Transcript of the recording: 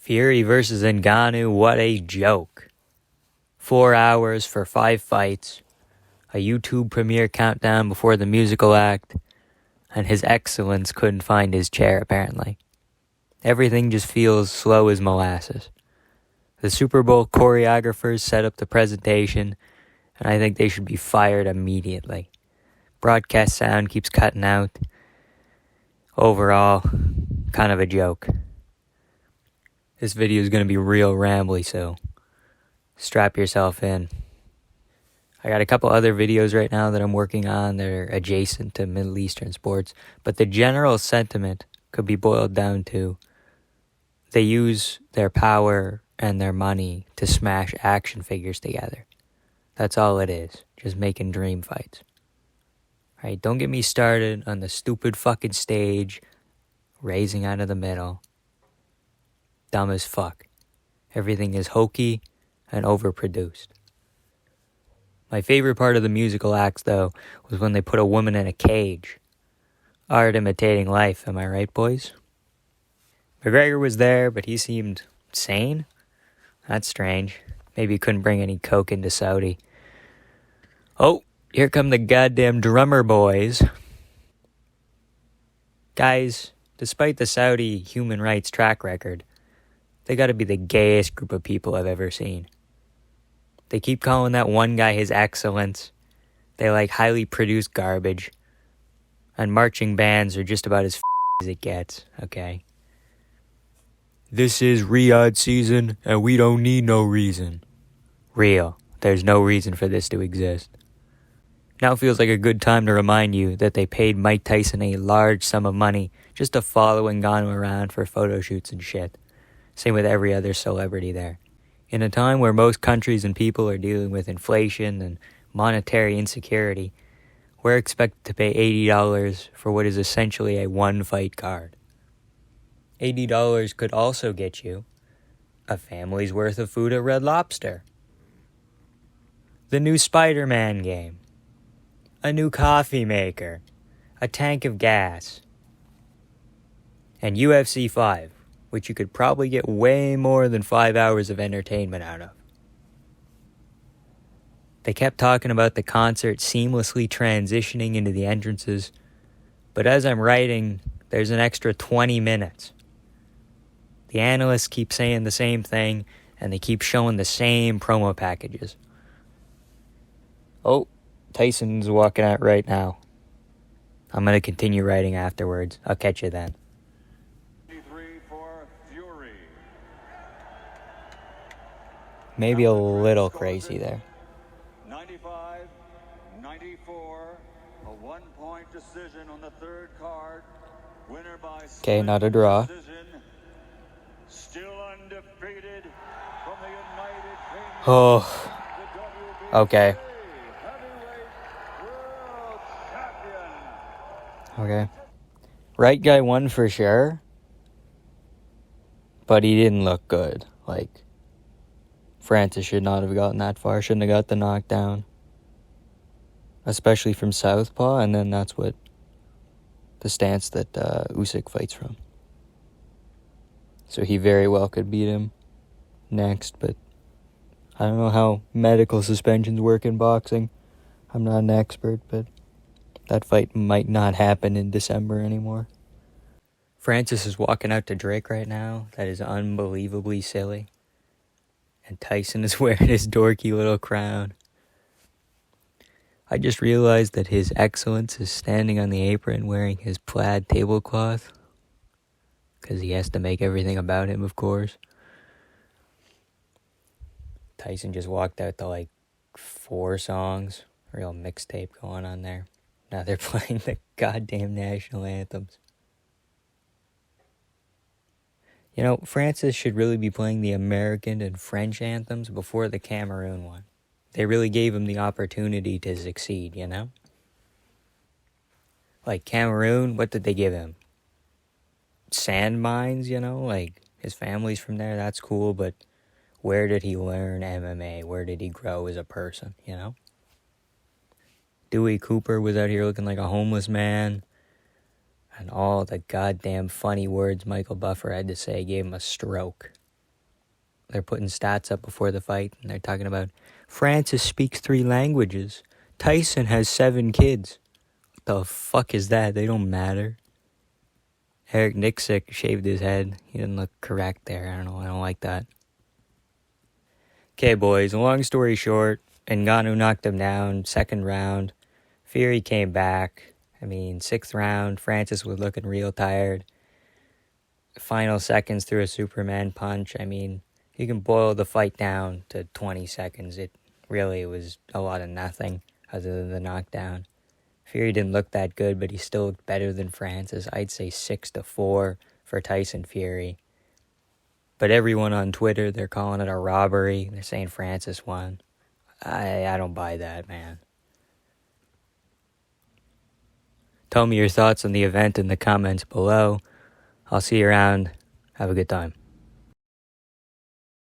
Fury versus Ngannou, what a joke. 4 hours for 5 fights, a YouTube premiere countdown before the musical act, and His Excellence couldn't find his chair apparently. Everything just feels slow as molasses. The Super Bowl choreographers set up the presentation, and I think they should be fired immediately. Broadcast sound keeps cutting out. Overall, kind of a joke. This video is going to be real rambly, so strap yourself in. I got a couple other videos right now that I'm working on that are adjacent to Middle Eastern sports, but the general sentiment could be boiled down to they use their power and their money to smash action figures together. That's all it is, just making dream fights. Right? Don't get me started on the stupid fucking stage, raising out of the middle. Dumb as fuck. Everything is hokey and overproduced. My favorite part of the musical acts, though, was when they put a woman in a cage. Art imitating life, am I right, boys? McGregor was there, but he seemed sane. That's strange. Maybe he couldn't bring any coke into Saudi. Oh, here come the goddamn drummer boys. Guys, despite the Saudi human rights track record, they gotta be the gayest group of people I've ever seen. They keep calling that one guy His Excellence. They like highly produced garbage. And marching bands are just about as as it gets, okay? This is Riyadh season, and we don't need no reason. Real. There's no reason for this to exist. Now feels like a good time to remind you that they paid Mike Tyson a large sum of money just to follow Ngannou around for photo shoots and shit. Same with every other celebrity there. In a time where most countries and people are dealing with inflation and monetary insecurity, we're expected to pay $80 for what is essentially a one-fight card. $80 could also get you a family's worth of food at Red Lobster, the new Spider-Man game, a new coffee maker, a tank of gas, and UFC 5, which you could probably get way more than 5 hours of entertainment out of. They kept talking about the concert seamlessly transitioning into the entrances, but as I'm writing, there's an extra 20 minutes. The analysts keep saying the same thing, and they keep showing the same promo packages. Oh, Tyson's walking out right now. I'm going to continue writing afterwards. I'll catch you then. Maybe a little crazy there. 95-94, a one-point decision on the third card. Winner by Okay, not a draw. decision. Still undefeated from the United Kingdom. Oh, okay. Heavyweight World Champion. Okay. Right guy won for sure, but he didn't look good. Like, Francis should not have gotten that far, shouldn't have got the knockdown. Especially from southpaw, and then that's what the stance that Usyk fights from. So he very well could beat him next, but I don't know how medical suspensions work in boxing. I'm not an expert, but that fight might not happen in December anymore. Francis is walking out to Drake right now. That is unbelievably silly. And Tyson is wearing his dorky little crown. I just realized that His Excellence is standing on the apron wearing his plaid tablecloth. Because he has to make everything about him, of course. Tyson just walked out to like 4 songs. Real mixtape going on there. Now they're playing the goddamn national anthems. You know, Francis should really be playing the American and French anthems before the Cameroon one. They really gave him the opportunity to succeed, you know? Like Cameroon, what did they give him? Sand mines, you know? Like, his family's from there, that's cool, but where did he learn MMA? Where did he grow as a person, you know? Dewey Cooper was out here looking like a homeless man. And all the goddamn funny words Michael Buffer had to say gave him a stroke. they're putting stats up before the fight, and they're talking about Francis speaks 3 languages. Tyson has 7 kids. What the fuck is that? They don't matter. Eric Nixick shaved his head. He didn't look correct there. I don't know. I don't like that. Okay, boys. Long story short, Ngannou knocked him down. 2nd round. Fury came back. 6th round. Francis was looking real tired. Final seconds threw a Superman punch. You can boil the fight down to 20 seconds. It really was a lot of nothing other than the knockdown. Fury didn't look that good, but he still looked better than Francis. I'd say 6-4 for Tyson Fury. But everyone on Twitter, they're calling it a robbery. They're saying Francis won. I don't buy that, man. Tell me your thoughts on the event in the comments below. I'll see you around. Have a good time.